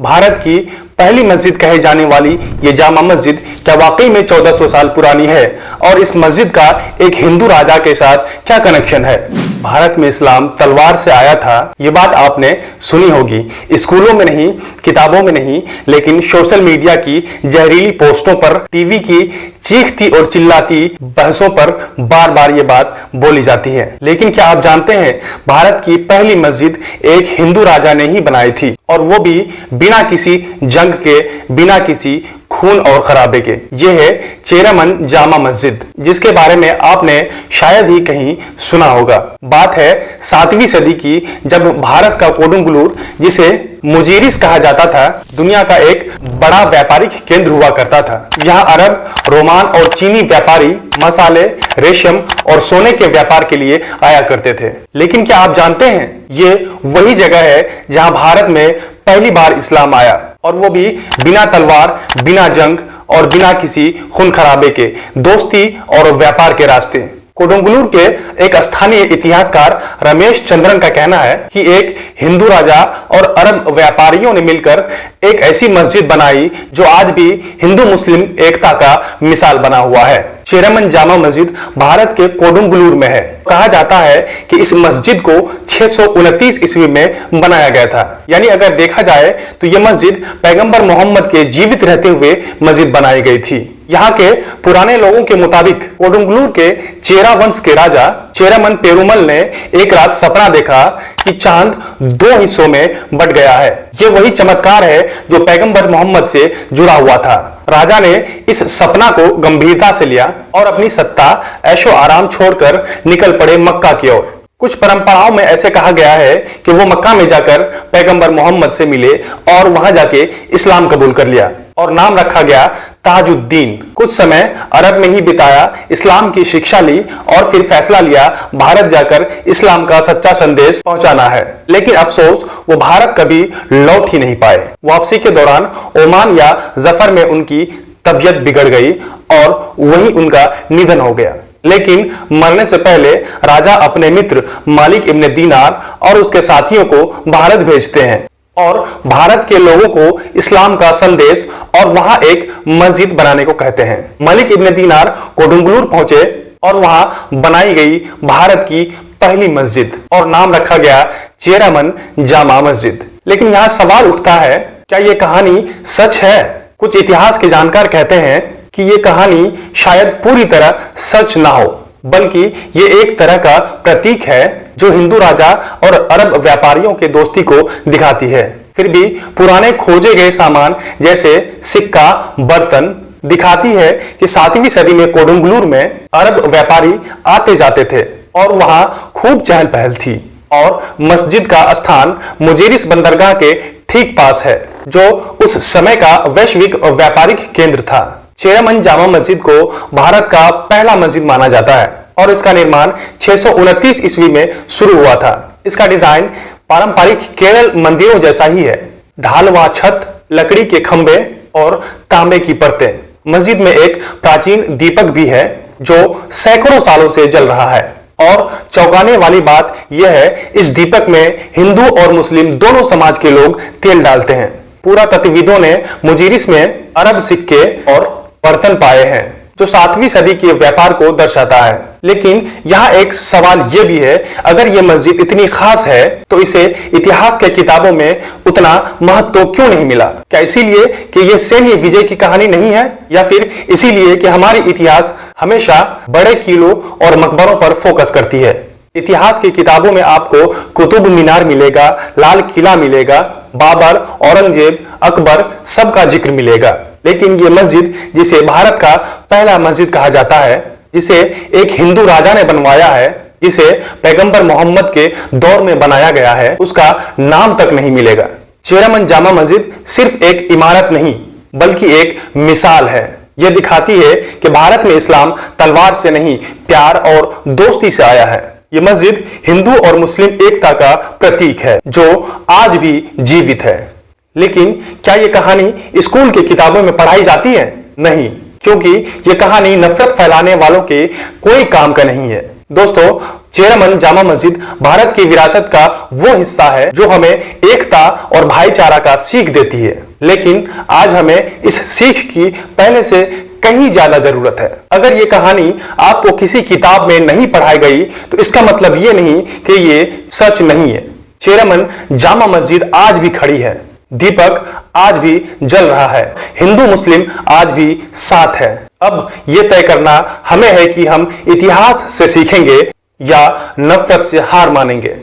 भारत की पहली मस्जिद कहे जाने वाली ये जामा मस्जिद क्या वाकई में 1400 साल पुरानी है? और इस मस्जिद का एक हिंदू राजा के साथ क्या कनेक्शन है? भारत में इस्लाम तलवार से आया था, ये बात आपने सुनी होगी। स्कूलों में नहीं, किताबों में नहीं, लेकिन सोशल मीडिया की जहरीली पोस्टों पर, टीवी की चीखती और चिल्लाती बहसों पर बार बार ये बात बोली जाती है। लेकिन क्या आप जानते हैं, भारत की पहली मस्जिद एक हिंदू राजा ने ही बनाई थी, और वो भी बिना किसी जंग के, बिना किसी खून और खराबे के। ये है चेरामन जामा मस्जिद, जिसके बारे में आपने शायद ही कहीं सुना होगा। बात है 7वीं सदी की, जब भारत का कोडुंगलूर, जिसे मुजीरिस कहा जाता था, दुनिया का एक बड़ा व्यापारिक केंद्र हुआ करता था। यहाँ अरब, रोमान और चीनी व्यापारी मसाले, रेशम और सोने के व्यापार के लिए आया करते थे। लेकिन क्या आप जानते हैं, ये वही जगह है जहां भारत में पहली बार इस्लाम आया, और वो भी बिना तलवार, बिना जंग और बिना किसी खून खराबे के, दोस्ती और व्यापार के रास्ते। कोडुंगलूर के एक स्थानीय इतिहासकार रमेश चंद्रन का कहना है कि एक हिंदू राजा और अरब व्यापारियों ने मिलकर एक ऐसी मस्जिद बनाई जो आज भी हिंदू मुस्लिम एकता का मिसाल बना हुआ है। चेरामन जामा मस्जिद भारत के कोडुंगलूर में है। कहा जाता है कि इस मस्जिद को 629 ईस्वी में बनाया गया था। यानी अगर देखा जाए तो यह मस्जिद पैगंबर मोहम्मद के जीवित रहते हुए मस्जिद बनाई गई थी। यहाँ के पुराने लोगों के मुताबिक कोडुंगलूर के चेरा वंश के राजा चेरामन पेरुमल ने एक रात सपना देखा कि चांद 2 हिस्सों में बट गया है। ये वही चमत्कार है जो पैगंबर मोहम्मद से जुड़ा हुआ था। राजा ने इस सपना को गंभीरता से लिया और अपनी सत्ता, ऐशो आराम छोड़कर निकल पड़े मक्का की ओर। कुछ परंपराओं में ऐसे कहा गया है कि वो मक्का में जाकर पैगंबर मोहम्मद से मिले और वहां जाके इस्लाम कबूल कर लिया, और नाम रखा गया ताजुद्दीन। कुछ समय अरब में ही बिताया, इस्लाम की शिक्षा ली और फिर फैसला लिया भारत जाकर इस्लाम का सच्चा संदेश पहुंचाना है। लेकिन अफसोस, वो भारत कभी लौट ही नहीं पाए। वापसी के दौरान ओमान या जफर में उनकी तबीयत बिगड़ गई और वहीं उनका निधन हो गया। लेकिन मरने से पहले राजा अपने मित्र मालिक इब्न दीनार और उसके साथियों को भारत भेजते हैं और भारत के लोगों को इस्लाम का संदेश और वहां एक मस्जिद बनाने को कहते हैं। मलिक इब्न दीनार कोडुंगलूर पहुंचे और वहां बनाई गई भारत की पहली मस्जिद, और नाम रखा गया चेरामन जामा मस्जिद। लेकिन यहां सवाल उठता है, क्या यह कहानी सच है? कुछ इतिहास के जानकार कहते हैं कि यह कहानी शायद पूरी तरह सच ना हो, बल्कि ये एक तरह का प्रतीक है जो हिंदू राजा और अरब व्यापारियों के दोस्ती को दिखाती है। फिर भी पुराने खोजे गए सामान जैसे सिक्का, बर्तन दिखाती है कि 7वीं सदी में कोडुंगलूर में अरब व्यापारी आते जाते थे और वहां खूब चहल पहल थी। और मस्जिद का स्थान मुजीरिस बंदरगाह के ठीक पास है, जो उस समय का वैश्विक व्यापारिक केंद्र था। चेरामन जामा मस्जिद को भारत का पहला मस्जिद माना जाता है और इसका निर्माण 629 ईस्वी में शुरू हुआ था। इसका डिजाइन पारंपरिक केरल मंदिरों जैसा ही है। ढालवा छत, लकड़ी के खंभे और तांबे की परतें। मस्जिद में एक प्राचीन दीपक भी है जो सैकड़ों सालों से जल रहा है। और चौंकाने वाली बात यह है, इस दीपक में हिंदू और मुस्लिम दोनों समाज के लोग तेल डालते हैं। पुरातत्वविदों ने मुजीरिस में अरब सिक्के और बर्तन पाए हैं जो 7वीं सदी के व्यापार को दर्शाता है। लेकिन यहाँ एक सवाल यह भी है, अगर यह मस्जिद इतनी खास है तो इसे इतिहास के किताबों में उतना महत्व क्यों नहीं मिला? क्या इसीलिए कि यह सैन्य विजय की कहानी नहीं है, या फिर इसीलिए कि हमारी इतिहास हमेशा बड़े किलों और मकबरों पर फोकस करती है? इतिहास की किताबों में आपको कुतुब मीनार मिलेगा, लाल किला मिलेगा, बाबर, औरंगजेब, अकबर, सबका जिक्र मिलेगा। लेकिन ये मस्जिद, जिसे भारत का पहला मस्जिद कहा जाता है, जिसे एक हिंदू राजा ने बनवाया है, जिसे पैगंबर मोहम्मद के दौर में बनाया गया है, उसका नाम तक नहीं मिलेगा। चेरामन जामा मस्जिद सिर्फ एक इमारत नहीं, बल्कि एक मिसाल है। यह दिखाती है कि भारत में इस्लाम तलवार से नहीं, प्यार और दोस्ती से आया है। यह मस्जिद हिंदू और मुस्लिम एकता का प्रतीक है जो आज भी जीवित है। लेकिन क्या यह कहानी स्कूल की किताबों में पढ़ाई जाती है? नहीं, क्योंकि यह कहानी नफरत फैलाने वालों के कोई काम का नहीं है। दोस्तों, चेयरमन जामा मस्जिद भारत की विरासत का वो हिस्सा है जो हमें एकता और भाईचारा का सीख देती है, लेकिन आज हमें इस सीख की पहले से कहीं ज्यादा जरूरत है। अगर ये कहानी आपको किसी किताब में नहीं पढ़ाई गई तो इसका मतलब ये नहीं कि ये सच नहीं है। चेयरमन जामा मस्जिद आज भी खड़ी है, दीपक आज भी जल रहा है, हिंदू मुस्लिम आज भी साथ है। अब यह तय करना हमें है कि हम इतिहास से सीखेंगे या नफरत से हार मानेंगे।